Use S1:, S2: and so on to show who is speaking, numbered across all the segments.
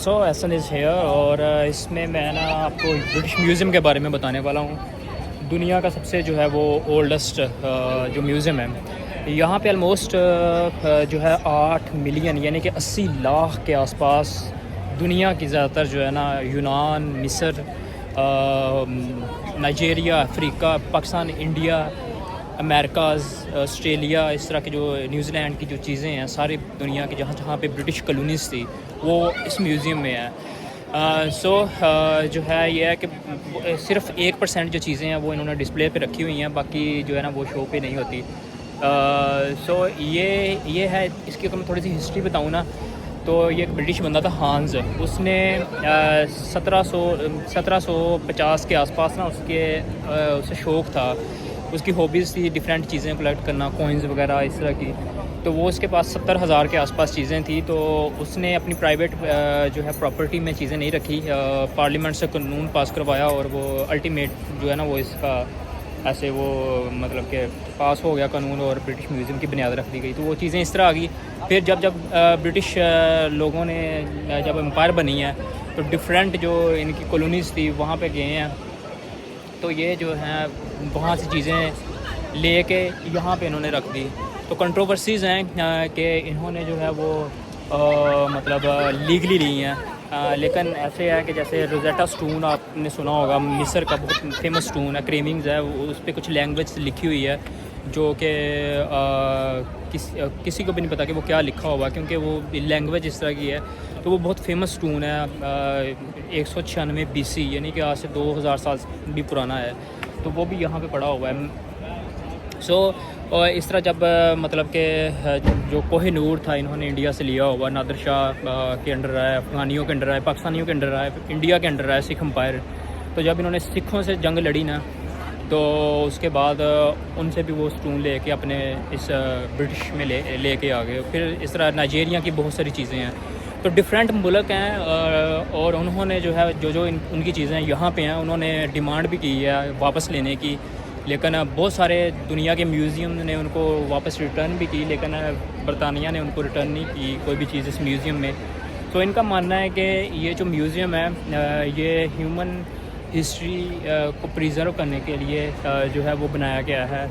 S1: So Ehsan is here और इसमें मैं ना आपको ब्रिटिश म्यूज़ियम के बारे में बताने वाला हूँ। दुनिया का सबसे जो है वो ओल्डेस्ट जो म्यूज़ियम है यहाँ पे ऑलमोस्ट जो है 8 मिलियन यानी कि 80 लाख के आसपास दुनिया की ज़्यादातर जो है ना यूनान, मिस्र, Nigeria, Africa, Pakistan, India, America's, Australia, इस तरह की जो न्यूज़ीलैंड की जो चीज़ें हैं सारी दुनिया की जहाँ जहाँ पे ब्रिटिश कॉलोनीज़ थी वो इस म्यूज़ियम में है। जो है ये है कि सिर्फ 1% जो चीज़ें हैं वो इन्होंने डिस्प्ले पे रखी हुई हैं, बाकी जो है ना वो शो पे नहीं होती। ये है। इसकी अगर मैं थोड़ी सी हिस्ट्री बताऊँ ना तो ये एक ब्रिटिश बंदा था हांस, उसने 1750 के आसपास ना उसे शौक़ था, उसकी हॉबीज़ थी डिफरेंट चीज़ें कलेक्ट करना, कॉइन्स वगैरह इस तरह की। तो वो उसके पास 70,000 के आसपास चीज़ें थी। तो उसने अपनी प्राइवेट जो है प्रॉपर्टी में चीज़ें नहीं रखी, पार्लियामेंट से कानून पास करवाया और वो अल्टीमेट जो है ना वो इसका ऐसे वो मतलब कि पास हो गया कानून और ब्रिटिश म्यूज़ियम की बुनियाद रख दी गई। तो वो चीज़ें इस तरह आ गई। फिर जब ब्रिटिश लोगों ने जब एम्पायर बनी है तो डिफरेंट जो इनकी कॉलोनीज़ थी वहाँ पे गए हैं, तो ये जो है वहाँ से चीज़ें ले के यहाँ पे इन्होंने रख दी। तो कंट्रोवर्सीज़ हैं कि इन्होंने जो है वो मतलब लीगली ली हैं, लेकिन ऐसे है कि जैसे रोज़ेटा स्टोन आपने सुना होगा, मिस्र का बहुत फेमस स्टोन है, क्रेविंग्स है, उस पर कुछ लैंग्वेज लिखी हुई है जो कि किसी को भी नहीं पता कि वो क्या लिखा हुआ, क्योंकि वो लैंग्वेज इस तरह की है। तो वो बहुत फेमस स्टोन है, 196 BC यानी कि आज से 2000 साल भी पुराना है। तो वो भी यहाँ पे पड़ा हुआ है। और इस तरह जब मतलब कि जो कोहिनूर था इन्होंने इंडिया से लिया हुआ, नादिर शाह के अंडर रहा है, अफ़गानियों के अंडर रहा है, पाकिस्तानियों के अंडर रहा है, इंडिया के अंडर रहा है सिख एम्पायर। तो जब इन्होंने सिखों से जंग लड़ी ना तो उसके बाद उनसे भी वो स्टोन लेके अपने इस ब्रिटिश में लेके आ गए। फिर इस तरह नाइजीरिया की बहुत सारी चीज़ें हैं। तो डिफरेंट मुल्क हैं और उन्होंने जो है जो उनकी चीज़ें यहाँ पे हैं उन्होंने डिमांड भी की है वापस लेने की, लेकिन बहुत सारे दुनिया के म्यूज़ियम ने उनको वापस रिटर्न भी की, लेकिन बरतानिया ने उनको रिटर्न नहीं की कोई भी चीज़ इस म्यूज़ियम में। तो इनका मानना है कि ये जो म्यूज़ियम है ये ह्यूमन हिस्ट्री को प्रिज़र्व करने के लिए जो है वो बनाया गया है।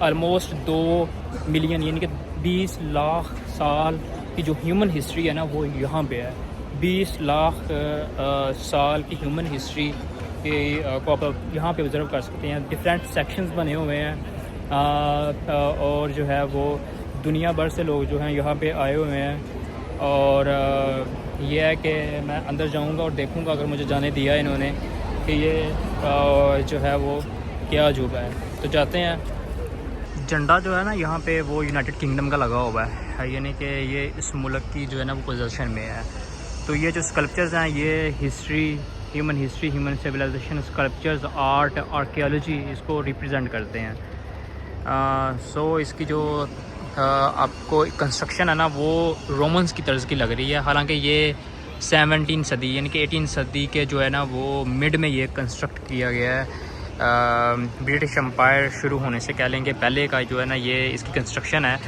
S1: ऑलमोस्ट 2 मिलियन यानी कि 20 लाख साल की जो ह्यूमन हिस्ट्री है ना वो यहाँ पे है। 20 लाख साल की ह्यूमन हिस्ट्री को आप यहाँ पे ऑब्ज़र्व कर सकते हैं। डिफरेंट सेक्शंस बने हुए हैं और जो है वो दुनिया भर से लोग जो हैं यहाँ पे आए हुए हैं। और ये है कि मैं अंदर जाऊँगा और देखूँगा अगर मुझे जाने दिया इन्होंने कि ये जो है वो क्या अजूबा है। तो जाते हैं। झंडा जो है ना यहाँ पे वो यूनाइटेड किंगडम का लगा हुआ है, यानी कि ये इस मुल्क की जो है ना वो पोजीशन में है। तो ये जो स्कल्पचर्स हैं ये human history, human civilization, sculptures, art, archaeology इसको रिप्रेजेंट करते हैं। इसकी जो आपको कंस्ट्रक्शन है ना वो रोमन्स की तर्ज की लग रही है। हालांकि ये 17 सदी यानी कि 18 सदी के जो है ना वो मिड में ये कंस्ट्रक्ट किया गया है। ब्रिटिश एम्पायर शुरू होने से कह लेंगे पहले का जो है ना ये इसकी कंस्ट्रक्शन है।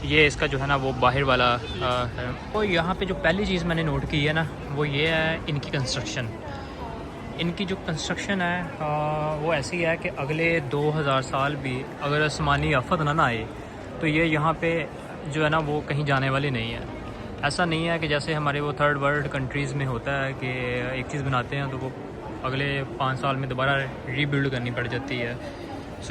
S1: ये इसका जो है ना वो बाहर वाला है। तो यहाँ पे जो पहली चीज़ मैंने नोट की है ना वो ये है इनकी कंस्ट्रक्शन। इनकी जो कंस्ट्रक्शन है वो ऐसी है कि अगले 2000 साल भी अगर आसमानी आफत ना आए तो ये यहाँ पे जो है ना वो कहीं जाने वाली नहीं है। ऐसा नहीं है कि जैसे हमारे वो थर्ड वर्ल्ड कंट्रीज़ में होता है कि एक चीज़ बनाते हैं तो वो अगले 5 साल में दोबारा रीबिल्ड करनी पड़ जाती है।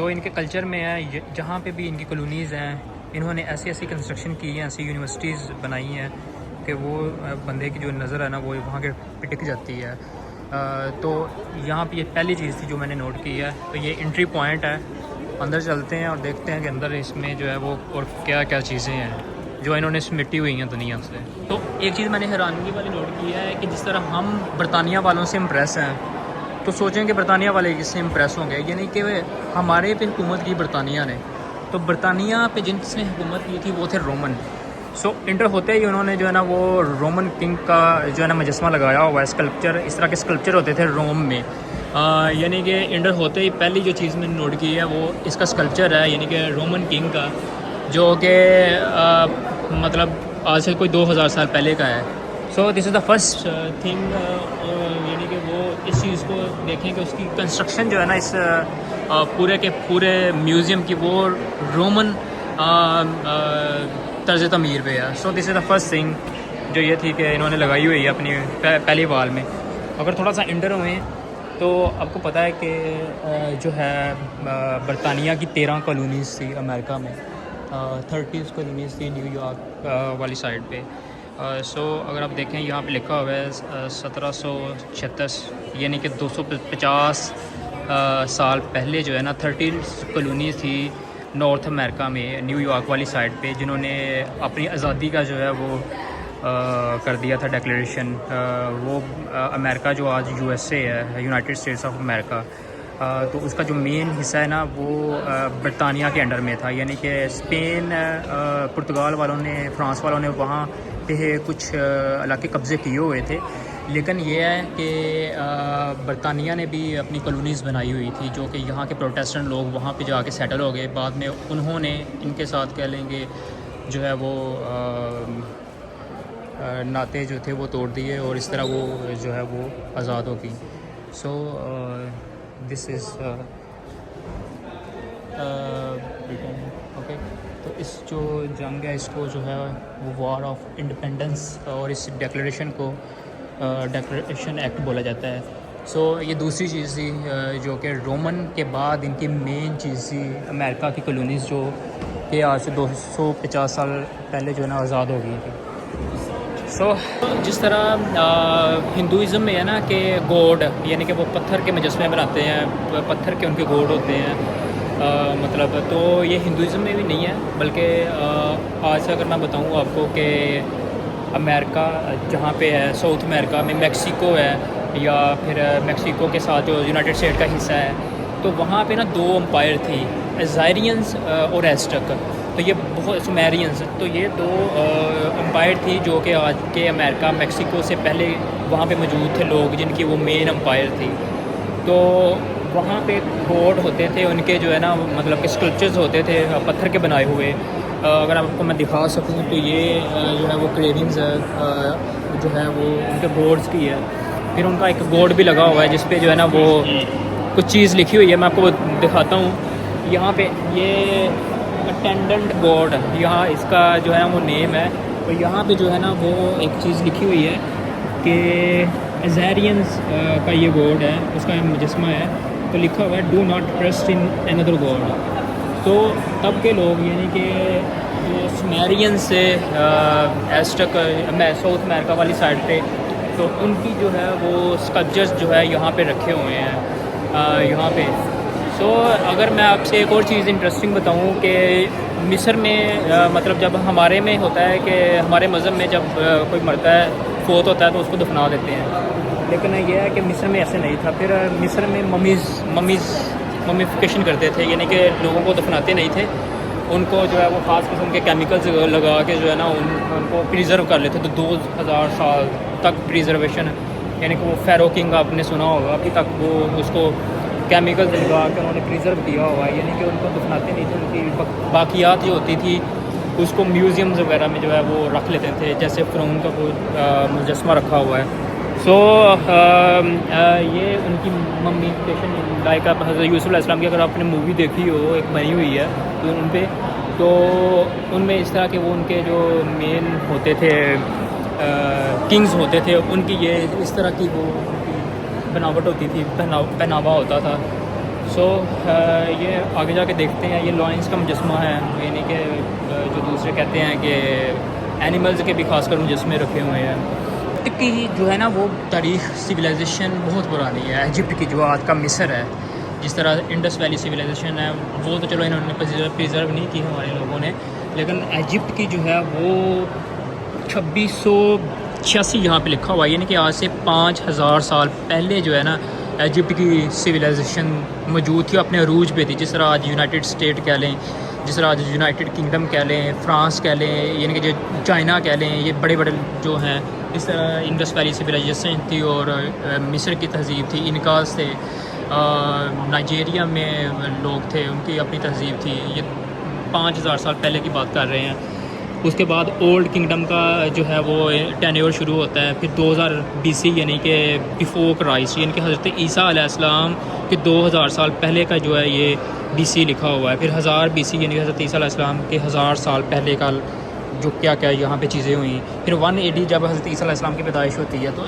S1: इनके कल्चर में है जहाँ पे भी इनकी कॉलोनीज़ हैं इन्होंने ऐसी ऐसी कंस्ट्रक्शन की है, ऐसी यूनिवर्सिटीज़ बनाई हैं कि वो बंदे की जो नज़र है ना वो वहाँ के टिक जाती है। तो यहाँ पे ये पहली चीज़ थी जो मैंने नोट की है। तो ये एंट्री पॉइंट है, अंदर चलते हैं और देखते हैं कि अंदर इसमें जो है वो और क्या क्या चीज़ें हैं जो इन्होंने समेटी हुई हैं दुनिया से। तो एक चीज़ मैंने हैरानगी वाली नोट की है कि जिस तरह हम बरतानिया वालों से इम्प्रेस हैं तो सोचें कि बरतानिया वाले किससे इम्प्रेस होंगे, यानी कि हमारे पे हुकूमत की बरतानिया ने। तो बरतानिया पे जिनसे हुकूमत की थी वो थे रोमन। इंटर होते ही उन्होंने जो है ना वो रोमन किंग का जो है ना मुजस्मा लगाया हुआ है, स्कल्पचर। इस तरह के स्कल्पचर होते थे रोम में। यानी कि इंटर होते ही पहली जो चीज़ मैंने नोट की है वो इसका स्कल्पचर है, यानी कि रोमन किंग का, जो कि मतलब आज से कोई 2000 साल पहले का है। So this is the first thing, यानी कि वो इस चीज़ को देखें कि उसकी कंस्ट्रक्शन जो है ना इस पूरे के पूरे म्यूज़ियम की वो रोमन तर्ज तमीर पे है। So this is the first thing जो ये थी कि इन्होंने लगाई हुई है अपनी पहली वाल में। अगर थोड़ा सा इंटर हुए तो आपको पता है कि जो है बरतानिया की 13 कॉलोनीज़ थी अमेरिका में, 30 कॉलोनीज़ थी न्यूयॉर्क वाली साइड पे। सो अगर आप देखें यहाँ पे लिखा हुआ है 1736, यानी कि 250 साल पहले जो है ना 30 कॉलोनीज़ थी नॉर्थ अमेरिका में न्यूयॉर्क वाली साइड पे, जिन्होंने अपनी आज़ादी का जो है वो कर दिया था डिक्लेरेशन। वो अमेरिका जो आज यूएसए है, यूनाइटेड स्टेट्स ऑफ अमेरिका, तो उसका जो मेन हिस्सा है ना वो बरतानिया के अंडर में था, यानी कि स्पेन, पुर्तगाल वालों ने, फ्रांस वालों ने वहाँ पे कुछ इलाके कब्ज़े किए हुए थे। लेकिन ये है कि बरतानिया ने भी अपनी कॉलोनीज़ बनाई हुई थी, जो कि यहाँ के प्रोटेस्टेंट लोग वहाँ पे जाके सेटल हो गए। बाद में उन्होंने इनके साथ कह लेंगे जो है वो नाते जो थे वो तोड़ दिए और इस तरह वो जो है वो आज़ाद हो गई। So this is okay. तो इस जो जंग है इसको जो है वो वॉर ऑफ इंडिपेंडेंस और इस डिक्लेरेशन को डिक्लेरेशन एक्ट बोला जाता है। सो ये दूसरी चीज़ थी जो कि रोमन के बाद इनकी मेन चीज़ थी, अमेरिका की कॉलोनीज़ जो कि आज से 250 साल पहले जो है ना आज़ाद हो गई थी। सो जिस तरह हिंदुज़म में है ना कि गॉड यानी कि वो पत्थर के मुजस्मे बनाते हैं, पत्थर के उनके गॉड होते हैं, मतलब तो ये हिंदुज़म में भी नहीं है, बल्कि आज से अगर मैं बताऊँ आपको कि अमेरिका जहाँ पे है, साउथ अमेरिका में मैक्सिको है, या फिर मैक्सिको के साथ जो यूनाइटेड स्टेट का हिस्सा है, तो वहाँ पे ना 2 एम्पायर थी, अज़ायरियंस और एज़टेक। तो ये बहुत सुमेरियंस, तो ये 2 एम्पायर थी जो कि आज के अमेरिका मैक्सिको से पहले वहाँ पे मौजूद थे लोग, जिनकी वो मेन एम्पायर थी। तो वहाँ पे गॉड होते थे उनके जो है ना, मतलब कि स्कल्पचर्स होते थे पत्थर के बनाए हुए। अगर आपको मैं दिखा सकूँ तो ये जो है वो क्रेविंग्स जो है वो उनके गॉड्स की है। फिर उनका एक गॉड भी लगा हुआ है जिस पे जो है ना वो कुछ चीज़ लिखी हुई है, मैं आपको दिखाता हूँ। यहाँ पे ये अटेंडेंट गॉड, यहाँ इसका जो है वो नेम है, और यहाँ पे जो है ना वो एक चीज़ लिखी हुई है कि अज़ायरियंस का ये गॉड है, उसका मुजस्मा है, तो लिखा हुआ है do not trust in another God. तो तब के लोग यानी कि सुमेरियन से एज़टेक साउथ अमेरिका वाली साइड पे, तो उनकी जो है वो स्कल्पचर्स जो है यहाँ पे रखे हुए हैं यहाँ पे। सो अगर मैं आपसे एक और चीज़ इंटरेस्टिंग बताऊँ कि मिस्र में मतलब जब हमारे में होता है कि हमारे मज़हब में जब कोई मरता है, फोत होता है, तो उसको दफना देते हैं, लेकिन यह है कि मिस्र में ऐसे नहीं था। फिर मिस्र में ममीफिकेशन करते थे, यानी कि लोगों को दफनाते नहीं थे, उनको जो है वो ख़ास किस्म के केमिकल्स लगा के जो है ना उनको प्रिजर्व कर लेते। तो 2000 साल तक प्रिजर्वेशन, यानी कि वो फ़ैरो किंग आपने सुना होगा, अभी तक वो उसको केमिकल्स लगा के उन्होंने प्रिजर्व किया हुआ है, यानी कि उनको दफनाते नहीं थे। उनकी बाकियात जो होती थी उसको म्यूज़ियम्स वगैरह में जो है वो रख लेते थे, जैसे फ़िरौन का वो मुजस्मा रखा हुआ है। सो ये उनकी मम्मीफिकेशन लाइक आप हज़रत यूसुफ़ अलैहिस्सलाम की अगर आपने मूवी देखी हो, एक बनी हुई है तो उन पे, तो उनमें इस तरह के वो उनके जो मेन होते थे किंग्स होते थे, उनकी ये इस तरह की वो बनावट होती थी, पहनावा होता था। सो ये आगे जाके देखते हैं, ये लॉयंस का मुजस्मा है, यानी कि जो दूसरे कहते हैं कि एनिमल्स के भी खासकर मुजस्मे रखे हुए हैं। इजिप्ट की जो है ना वो तारीख़ सिविलाइजेशन बहुत पुरानी है। इजिप्ट की जो आज का मिस्र है, जिस तरह इंडस वैली सिविलाइजेशन है, वो तो चलो इन्होंने प्रिजर्व नहीं की हमारे लोगों ने, लेकिन इजिप्ट की जो है वो 2686 यहाँ पे लिखा हुआ है, यानी कि आज से 5000 साल पहले जो है ना इजिप्ट की सिविलाइजेशन मौजूद थी, अपने अरूज पे थी। जिस तरह आज यूनाइटेड स्टेट कह लें, जिस तरह आज यूनाइटेड किंगडम कह लें, फ्रांस कह लें, यानी कि जो चाइना कह लें, ये बड़े बड़े जो हैं, इस तरह इंडस वैली सिविलाइजेशन थी और मिस्र की तहज़ीब थी, इनकास थे, नाइजीरिया में लोग थे, उनकी अपनी तहज़ीब थी। ये 5000 साल पहले की बात कर रहे हैं। उसके बाद ओल्ड किंगडम का जो है वो टेन्योर शुरू होता है। फिर 2000 BC यानी कि बिफोर क्राइस्ट, यानी कि हज़रत ईसा अलैहिस्सलाम के 2000 साल पहले का जो है ये BC लिखा हुआ है। फिर 1000 BC यानी कि हज़रत ईसा अलैहिस्सलाम के 1000 साल पहले का जो क्या क्या यहाँ पे चीज़ें हुई। फिर 180 जब हज़रत ईसा अलैहिस्सलाम की पैदाइश होती है तो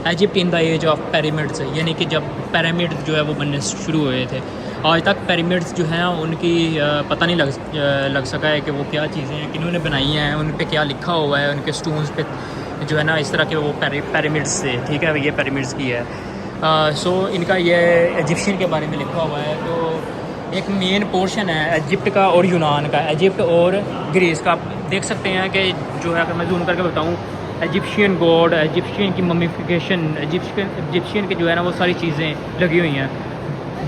S1: Egypt in the age of pyramids, यानी कि जब पिरामिड जो है वो बनने शुरू हुए थे। आज तक पिरामिड्स जो हैं उनकी पता नहीं लग सका है कि वो क्या चीज़ें हैं, किन्होंने बनाई हैं, उन पे क्या लिखा हुआ है, उनके स्टोन्स पे जो है ना इस तरह के वो पिरामिड्स थे। ठीक है, ये पिरामिड्स की है। सो इनका ये इजिप्शियन के बारे में लिखा हुआ है। तो एक मेन पोर्शन है इजिप्ट का और यूनान का, इजिप्ट और ग्रीस का। आप देख सकते हैं कि जो है, अगर मैं जूम करके बताऊँ, इजिप्शियन गॉड, इजिप्शियन की ममीफिकेशन, इजिप्शियन की जो है ना वो सारी चीज़ें लगी हुई हैं।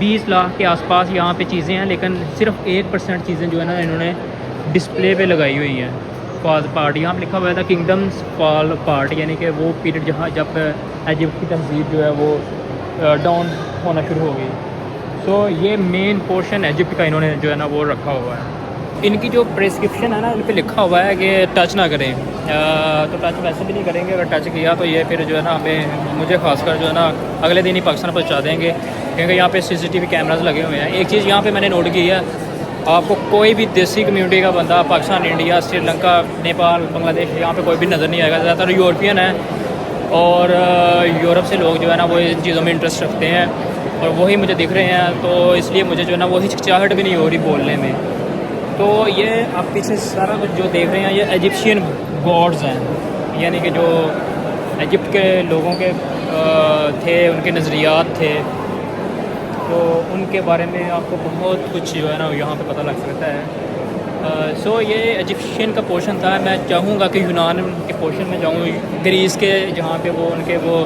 S1: 20 लाख के आसपास यहाँ पे चीज़ें हैं, लेकिन सिर्फ 1% चीज़ें जो है ना इन्होंने डिस्प्ले पे लगाई हुई हैं। फॉल पार्ट यहाँ पर लिखा हुआ था, किंगडम्स फॉल पार्ट, यानी कि वो पीरियड जहाँ जब इजिप्ट की तहजीब जो है वो डाउन होना शुरू हो गई। तो ये मेन पोर्शन इजिप्ट का इन्होंने जो है ना वो रखा हुआ है। इनकी जो प्रेस्क्रिप्शन है ना, इन पे लिखा हुआ है कि टच ना करें। तो टच वैसे भी नहीं करेंगे, अगर टच किया तो ये फिर जो है ना हमें, मुझे खासकर जो है ना अगले दिन ही पाकिस्तान पहुंचा देंगे, क्योंकि यहाँ पे CCTV कैमरास लगे हुए हैं। एक चीज़ यहाँ पे मैंने नोट की है, आपको कोई भी देसी कम्युनिटी का बंदा पाकिस्तान, इंडिया, श्रीलंका, नेपाल, बांग्लादेश, यहाँ पे कोई भी नज़र नहीं आएगा। ज़्यादातर यूरोपियन है और यूरोप से लोग जो है ना वो इन चीज़ों में इंटरेस्ट रखते हैं और वही मुझे दिख रहे हैं। तो इसलिए मुझे जो है ना वो हिचकिचाहट भी नहीं हो रही बोलने में। तो ये आप पीछे सारा कुछ जो देख रहे हैं ये इजिप्शियन गॉड्स हैं, यानी कि जो इजिप्ट के लोगों के थे, उनके नज़रियात थे, तो उनके बारे में आपको बहुत कुछ जो है ना यहाँ पे पता लग सकता है। सो ये इजिप्शियन का पोर्शन था। मैं चाहूँगा कि यूनान के पोर्शन में जाऊँ, ग्रीस के, जहाँ पे वो उनके वो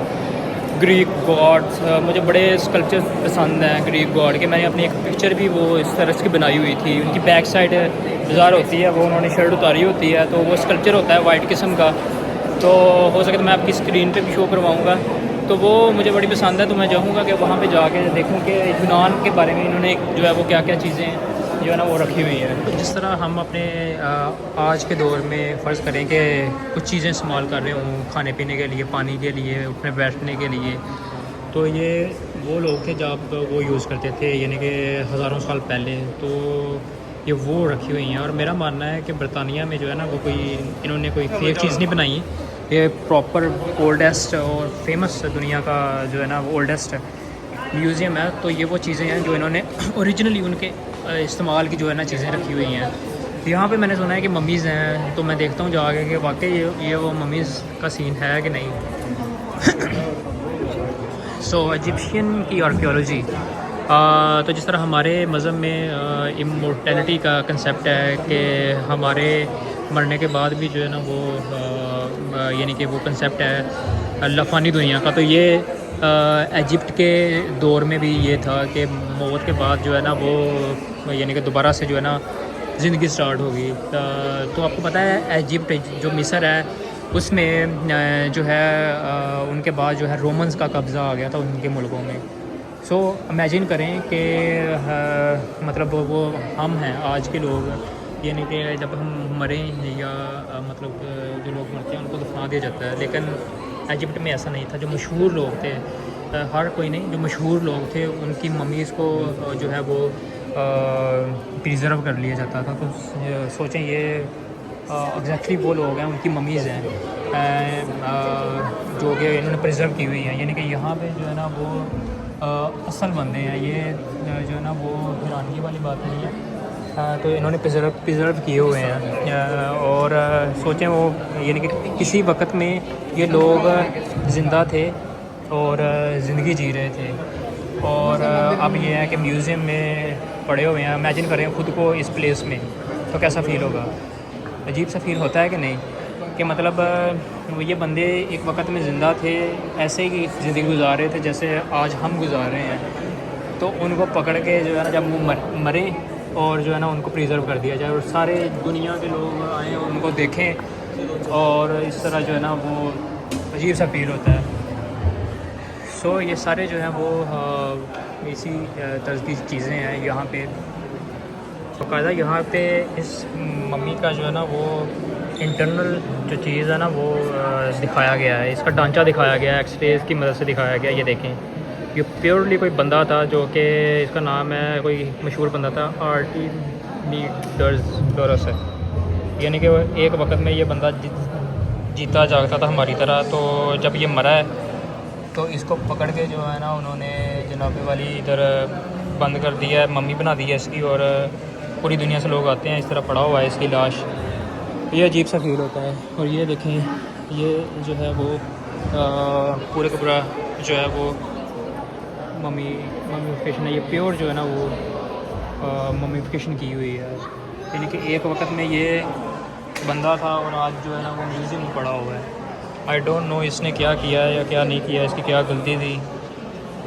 S1: ग्रीक गॉड्स, मुझे बड़े स्कल्पचर पसंद हैं ग्रीक गॉड के। मैंने अपनी एक पिक्चर भी वो इस तरह की बनाई हुई थी। उनकी बैक साइड बाज़ार होती है, वो उन्होंने शर्ट उतारी होती है, तो वो स्कल्पचर होता है वाइट किस्म का। तो हो सके तो मैं आपकी स्क्रीन पे भी शो करवाऊँगा। तो वो मुझे बड़ी पसंद है। तो मैं चाहूँगा कि वहाँ पे जाके देखूँ कि यूनान के बारे में इन्होंने जो है वो क्या क्या चीज़ें जो है ना वो रखी हुई है। तो जिस तरह हम अपने आज के दौर में फ़र्ज़ करें कि कुछ चीज़ें इस्तेमाल कर रहे हों खाने पीने के लिए, पानी के लिए, उठने बैठने के लिए, तो ये वो लोग थे जब वो यूज़ करते थे, यानी कि हज़ारों साल पहले। तो ये वो रखी हुई हैं। और मेरा मानना है कि बरतानिया में जो है ना वो इन्होंने कोई फेक चीज़ नहीं बनाई। ये प्रॉपर ओल्डेस्ट और फेमस दुनिया का जो है ना वो ओल्डेस्ट म्यूज़ियम है। तो ये वो चीज़ें हैं जो इन्होंने ओरिजिनली उनके इस्तेमाल की जो है ना चीज़ें रखी हुई हैं। यहाँ पे मैंने सुना है कि मम्मीज़ हैं, तो मैं देखता हूँ जाके कि वाकई ये वो मम्मीज़ का सीन है कि नहीं। सो इजिप्शियन की आर्कियोलॉजी, तो जिस तरह हमारे मज़हब में इमोर्टैलिटी का कंसेप्ट है कि हमारे मरने के बाद भी जो है ना वो यानी कि वो कंसेप्ट है लफानी दुनिया का। तो ये इजिप्ट के दौर में भी ये था कि मौत के बाद जो है ना वो यानी कि दोबारा से जो है ना ज़िंदगी स्टार्ट होगी। तो आपको पता है इजिप्ट जो मिस्र है उसमें जो है उनके बाद जो है रोमन्स का कब्ज़ा आ गया था उनके मुल्कों में। सो इमेजिन करें कि मतलब वो हम हैं आज के लोग, यानी कि जब हम मरें या मतलब जो लोग मरते हैं उनको दफना दिया जाता है। लेकिन इजिप्ट में ऐसा नहीं था। जो मशहूर लोग थे, हर कोई नहीं, जो मशहूर लोग थे उनकी मम्मीज़ को जो है वो प्रिजर्व कर लिया जाता था। तो सोचें ये एग्जैक्टली वो लोग हैं, उनकी मम्मीज़ हैं जो कि इन्होंने प्रिजर्व की हुई हैं। यानी कि यहाँ पे जो है ना वो असल बंदे हैं। ये जो है ना वो हैरानगी वाली बात नहीं है। तो इन्होंने प्रिजर्व किए हुए हैं। और सोचें वो यानी कि किसी वक्त में ये लोग ज़िंदा थे और ज़िंदगी जी रहे थे, और अब ये है कि म्यूज़ियम में पड़े हुए हैं। इमेजिन करें ख़ुद को इस प्लेस में, तो कैसा फ़ील होगा? अजीब सा फील होता है कि नहीं? कि मतलब ये बंदे एक वक्त में ज़िंदा थे, ऐसे ही ज़िंदगी गुजार रहे थे जैसे आज हम गुजार रहे हैं। तो उनको पकड़ के जो है ना जब वो मरे और जो है ना उनको प्रिजर्व कर दिया जाए और सारे दुनिया के लोग आएँ उनको देखें, और इस तरह जो है ना वो अजीब सा फील होता है। सो ये सारे जो हैं वो इसी तरह की चीज़ें हैं। यहाँ पे बाकायदा यहाँ पे इस मम्मी का जो है ना वो इंटरनल जो चीज़ है ना वो दिखाया गया है, इसका ढांचा दिखाया गया है, एक्सरेज की मदद से दिखाया गया है। ये देखें, ये प्योरली कोई बंदा था जो कि इसका नाम है, कोई मशहूर बंदा था, आर्किमिडीज है। यानी कि एक वक्त में ये बंदा जीता जागता था हमारी तरह। तो जब ये मरा है तो इसको पकड़ के जो है ना उन्होंने जनाबे वाली इधर बंद कर दिया है, मम्मी बना दी है इसकी, और पूरी दुनिया से लोग आते हैं, इस तरह पड़ा हुआ है इसकी लाश। ये अजीब सा फील होता है। और ये देखें, ये जो है वो पूरे का पूरा जो है वो मम्मीफिकेशन है। ये प्योर जो है ना वो मम्मीफिकेशन की हुई है। यानी कि एक वक्त में ये बंदा था और आज जो है ना वो म्यूज़ियम में पड़ा हुआ है। आई डोंट नो इसने क्या किया है या क्या नहीं किया, इसकी क्या गलती थी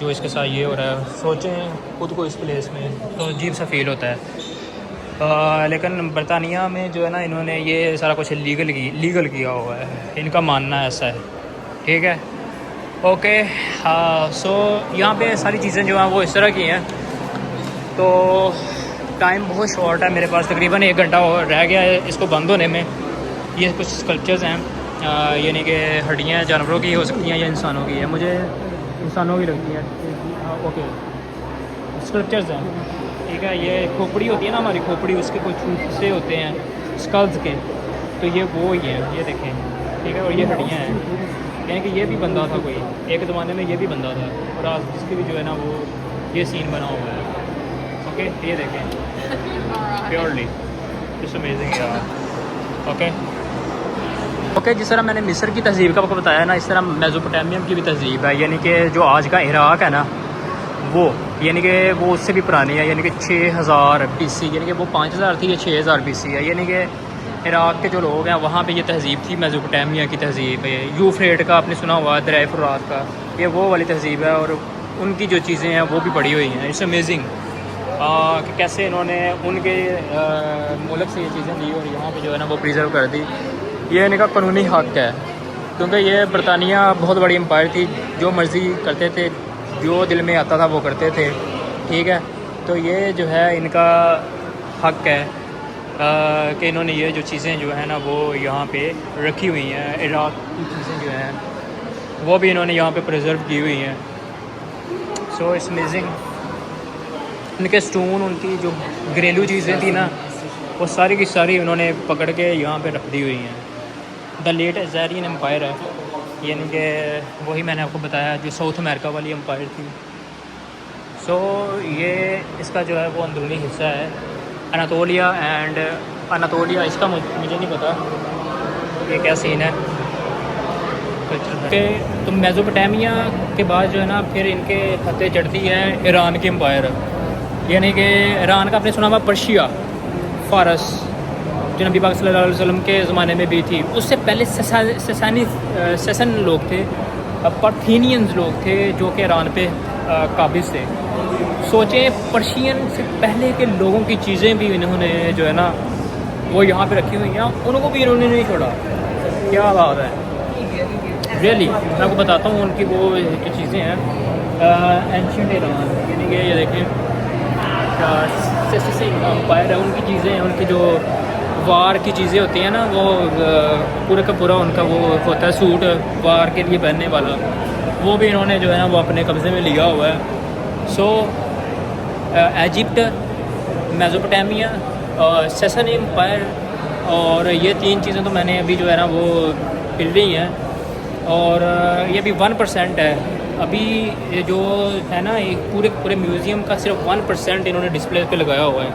S1: जो इसके साथ ये हो रहा है। सोचें खुद को इस प्लेस में, तो अजीब सा फील होता है। लेकिन बरतानिया में जो है ना इन्होंने ये सारा कुछ लीगल किया हुआ है, इनका मानना ऐसा है। ठीक है, ओके। सो यहाँ पे सारी चीज़ें जो हैं वो इस तरह की हैं। तो टाइम बहुत शॉर्ट है मेरे पास, तकरीबन 1 घंटा और रह गया है इसको बंद होने में। ये कुछ स्कल्पचर्स हैं, यानी कि हड्डियाँ जानवरों की हो सकती हैं या इंसानों की है, मुझे इंसानों की लगती है। ओके, स्कल्पचर्स हैं, ठीक है। ये खोपड़ी होती है ना हमारी खोपड़ी, उसके कुछ हिस्से होते हैं स्कल्स के, तो ये वो ही हैं, ये देखें, ठीक है। और ये हड्डियाँ हैं, यानी कि ये भी बंदा था कोई, एक ज़माने में ये भी बंदा था, और आज जिसकी भी जो है ना वो ये सीन बना हुआ है। ओके, ये देखें, प्योरली इट्स अमेजिंग यार। ओके, जिस तरह मैंने मिस्र की तहज़ीब का आपको बताया ना, इस तरह मेसोपोटामिया की भी तहज़ीब है, यानी कि जो आज का इराक़ है ना वो, यानी कि वो उससे भी पुरानी है, यानी कि 6000 BC, यानी कि वो 5000 थी, ये 6000 BC है। यानी कि इराक़ के जो लोग हैं वहाँ पे ये तहज़ीब थी, मेसोपोटामिया की तहज़ीब है। यूफ्रेट का आपने सुना हुआ, दरिया फुरात का, ये वो वाली तहज़ीब है। और उनकी जो चीज़ें हैं वो भी पड़ी हुई हैं। इट्स अमेजिंग कि कैसे इन्होंने उनके मुल्क से ये चीज़ें ली और यहाँ पे जो है ना वो प्रिजर्व कर दी। ये इनका कानूनी हक़ है, क्योंकि ये बरतानिया बहुत बड़ी एम्पायर थी, जो मर्ज़ी करते थे, जो दिल में आता था वो करते थे, ठीक है। तो ये जो है इनका हक़ है कि इन्होंने ये जो चीज़ें जो है ना वो यहाँ पे रखी हुई हैं। इराक़ की चीज़ें जो हैं वो भी इन्होंने यहाँ पे प्रिजर्व की हुई हैं। So it's amazing. उनके स्टोन, उनकी जो घरेलू चीज़ें थी ना वो सारी की सारी उन्होंने पकड़ के यहाँ पे रख दी हुई हैं। द लेट अज़ेरियन एम्पायर है, यानी कि वही मैंने आपको बताया जो साउथ अमेरिका वाली एम्पायर थी। सो ये इसका जो है वो अंदरूनी हिस्सा है, अनातोलिया इसका मुझे नहीं पता ये क्या सीन है। तो मेसोपोटामिया के बाद जो है ना फिर इनके खत्ते चढ़ती है ईरान की एम्पायर, यानी कि ईरान का आपने सुना हुआ पर्शिया, फ़ारस, जो नबी पाक सल्लल्लाहु अलैहि वसल्लम के ज़माने में भी थी। उससे पहले ससन लोग थे, पार्थेनियंस लोग थे जो कि ईरान पे काबिज़ थे। सोचें, पर्शियन से पहले के लोगों की चीज़ें भी इन्होंने जो है ना वो यहाँ पे रखी हुई हैं, उनको भी इन्होंने नहीं छोड़ा। क्या बात है, रियली। मैं आपको बताता हूँ उनकी वो जो चीज़ें हैं एंशिएंट ईरान, यानी कि ये देखिए एम्पायर है, उनकी चीज़ें हैं, उनकी जो वार की चीज़ें होती हैं ना वो पूरा का पूरा उनका वो होता है सूट वार के लिए पहनने वाला, वो भी इन्होंने जो है ना वो अपने कब्ज़े में लिया हुआ है। सो इजिप्ट, मेसोपोटामिया, ससन एम्पायर, और ये 3 चीज़ें तो मैंने अभी जो है ना वो मिल रही हैं। और ये भी 1% है अभी, ये जो है ना एक पूरे म्यूज़ियम का सिर्फ 1% इन्होंने डिस्प्ले पे लगाया हुआ है,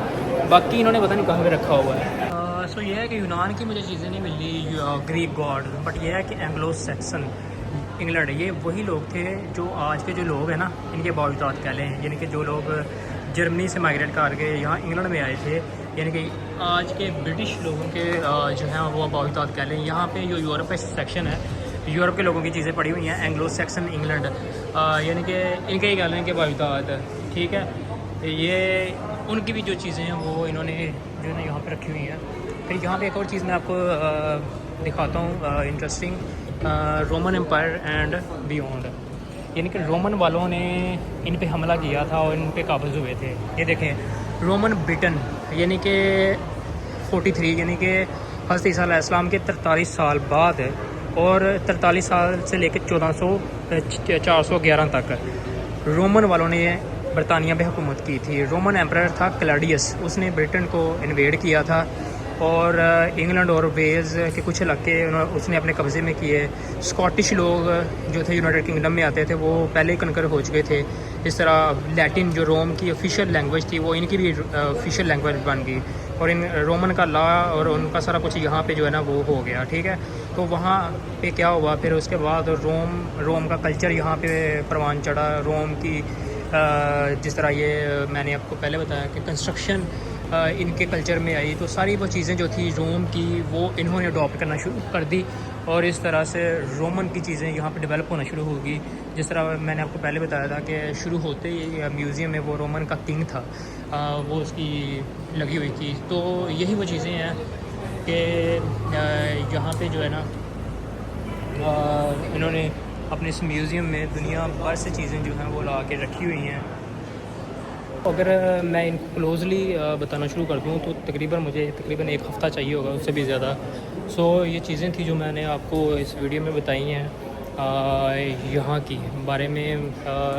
S1: बाकी इन्होंने पता नहीं कहाँ पे रखा हुआ है। सो ये है कि यूनान की मुझे चीज़ें नहीं मिली, ग्रीक गॉड, बट ये है कि एंग्लो सैक्सन इंग्लैंड, ये वही लोग थे जो आज के जो लोग हैं ना इनके बावजूद कह लें, यानी कि जो लोग जर्मनी से माइग्रेट करके यहाँ इंग्लैंड में आए थे, यानी कि आज के ब्रिटिश लोगों के जो हैं वो बावजूद कह लें। यहाँ पे जो यूरोप का सेक्शन है, यूरोप के लोगों की चीज़ें पड़ी हुई हैं, एंग्लो सैक्सन इंग्लैंड, यानी कि इनके ही कह लें के बावजूद, ठीक है। ये उनकी भी जो चीज़ें हैं वो इन्होंने जो है ना यहाँ पे रखी हुई हैं। फिर यहाँ पे एक और चीज़ मैं आपको दिखाता हूँ interesting, Roman empire and beyond, यानी कि रोमन वालों ने इन पे हमला किया था और इन पे काबिज़ हुए थे। ये देखें, रोमन ब्रिटेन, यानी कि 43, यानी कि हज़रत ईसा अलैहिस्सलाम के 43 साल बाद है, और 43 साल से लेकर 411 तक रोमन वालों ने बरतानिया पे हुकूमत की थी। रोमन एम्परर था क्लॉडियस, उसने ब्रिटेन को इन्वेड किया था और इंग्लैंड और वेल्स के कुछ इलाके उसने अपने कब्ज़े में किए। स्कॉटिश लोग जो थे यूनाइटेड किंगडम में आते थे, वो पहले ही कनकर हो चुके थे। इस तरह लैटिन जो रोम की ऑफिशियल लैंग्वेज थी, वो इनकी भी ऑफिशियल लैंग्वेज बन गई, और इन रोमन का लॉ और उनका सारा कुछ यहाँ पे जो है ना वो हो गया, ठीक है। तो वहाँ पे क्या हुआ, फिर उसके बाद रोम का कल्चर यहाँ पे परवान चढ़ा। रोम की जिस तरह ये मैंने आपको पहले बताया कि कंस्ट्रक्शन इनके कल्चर में आई, तो सारी वो चीज़ें जो थी रोम की, वो इन्होंने अडॉप्ट करना शुरू कर दी, और इस तरह से रोमन की चीज़ें यहाँ पे डेवलप होना शुरू होगी। जिस तरह मैंने आपको पहले बताया था कि शुरू होते ही म्यूज़ियम में वो रोमन का किंग था, वो उसकी लगी हुई थी। तो यही वो चीज़ें हैं कि यहाँ पे जो है ना इन्होंने अपने इस म्यूज़ियम में दुनिया भर से चीज़ें जो हैं वो ला के रखी हुई हैं। अगर मैं इनको क्लोज़ली बताना शुरू कर दूँ तो मुझे तकरीबन एक हफ़्ता चाहिए होगा, उससे भी ज़्यादा। सो ये चीज़ें थी जो मैंने आपको इस वीडियो में बताई हैं यहाँ की बारे में।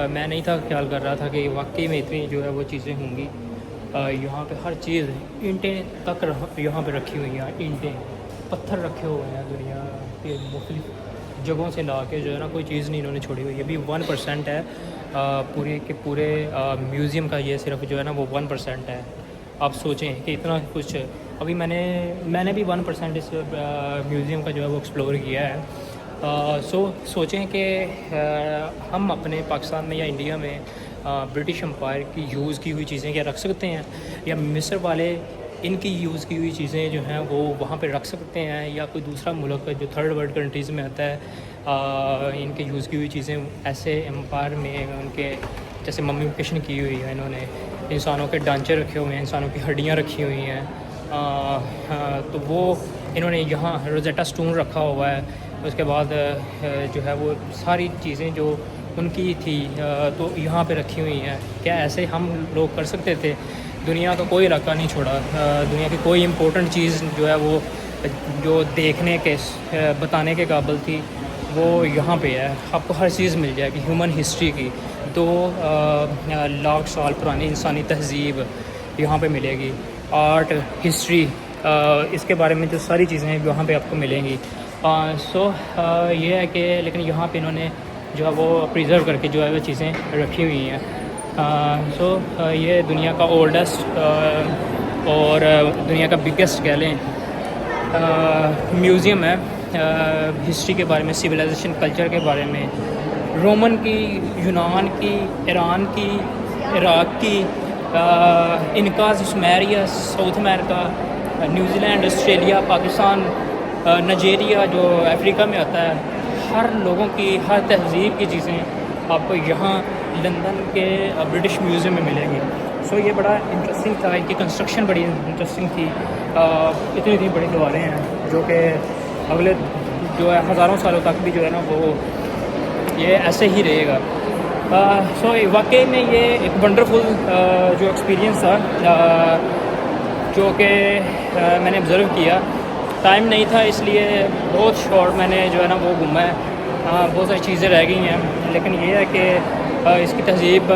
S1: मैं नहीं था ख्याल कर रहा था कि वाकई में इतनी जो है वो चीज़ें होंगी। यहाँ पे हर चीज़, ईंटें तक यहाँ पे रखी हुई हैं, ईंटें, पत्थर रखे हुए हैं दुनिया के मुख्तलिफ़ जगहों से ला के, जो है ना कोई चीज़ नहीं इन्होंने छोड़ी हुई। अभी 1% है पूरे के पूरे म्यूज़ियम का, ये सिर्फ जो है ना वो 1% है। आप सोचें कि इतना कुछ, अभी मैंने भी 1% इस म्यूज़ियम का जो है वो एक्सप्लोर किया है। सोचें कि हम अपने पाकिस्तान में या इंडिया में ब्रिटिश एम्पायर की यूज़ की हुई चीज़ें क्या रख सकते हैं, या मिस्र वाले इनकी यूज़ की हुई चीज़ें जो हैं वो वहाँ पे रख सकते हैं, या कोई दूसरा मुल्क जो थर्ड वर्ल्ड कंट्रीज़ में आता है इनके यूज़ की हुई चीज़ें ऐसे एम्पायर में उनके जैसे मम्मीफिकेशन की हुई है, इन्होंने इंसानों के ढांचे रखे हुए हैं, इंसानों की हड्डियाँ रखी हुई हैं, तो वो इन्होंने यहाँ रोज़ेटा स्टोन रखा हुआ है। उसके बाद जो है वो सारी चीज़ें जो उनकी थी तो यहाँ पे रखी हुई हैं। क्या ऐसे हम लोग कर सकते थे? दुनिया का कोई इलाका नहीं छोड़ा, दुनिया की कोई इम्पोर्टेंट चीज़ जो है वो जो देखने के बताने के काबिल थी वो यहाँ पे है। आपको हर चीज़ मिल जाएगी ह्यूमन हिस्ट्री की, 2 लाख साल पुरानी इंसानी तहज़ीब यहाँ पे मिलेगी। आर्ट, हिस्ट्री, इसके बारे में जो सारी चीज़ें हैं वहाँ पे आपको मिलेंगी। ये है कि लेकिन यहाँ पे इन्होंने जो है वो प्रिजर्व करके जो है वो चीज़ें रखी हुई हैं। ये दुनिया का ओल्डेस्ट और दुनिया का बिगेस्ट कह लें म्यूज़ियम है हिस्ट्री के बारे में, सिविलाइजेशन कल्चर के बारे में, रोमन की, यूनान की, ईरान की, इराक की, इनका, Sumeria, south America, New Zealand, Australia, Pakistan, Nigeria जो अफ्रीका में आता है, हर लोगों की, हर तहज़ीब की चीज़ें आपको यहाँ लंदन के ब्रिटिश म्यूज़ियम में मिलेंगी। ये बड़ा इंटरेस्टिंग था, इनकी कंस्ट्रक्शन बड़ी इंटरेस्टिंग थी। इतनी बड़ी दीवारें हैं जो कि अगले जो है हज़ारों सालों तक भी जो है ना वो ये ऐसे ही रहेगा। वाकई में ये एक वंडरफुल जो एक्सपीरियंस था जो कि मैंने ऑब्ज़र्व किया। टाइम नहीं था इसलिए बहुत शॉर्ट मैंने जो है ना वो घूमा है। बहुत सारी चीज़ें रह गई हैं, लेकिन ये है कि इसकी तहज़ीब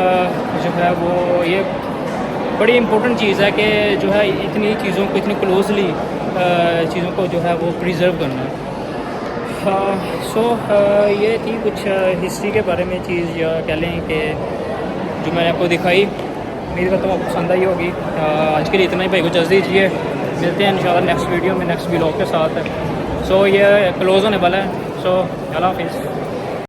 S1: जो है वो ये बड़ी इम्पोर्टेंट चीज़ है कि जो है इतनी चीज़ों को इतनी क्लोजली चीज़ों को जो है वो प्रिजर्व करना। ये थी कुछ हिस्ट्री के बारे में चीज़, या कह लें कि जो मैंने आपको दिखाई। उम्मीद करता हूँ आपको पसंद आई होगी। आज के लिए इतना ही, भाई को जल्दी दीजिए, मिलते हैं इंशाल्लाह नेक्स्ट वीडियो में नेक्स्ट व्लॉग के साथ। ये क्लोज़ होने वाला है। अल्लाह हाफिज़।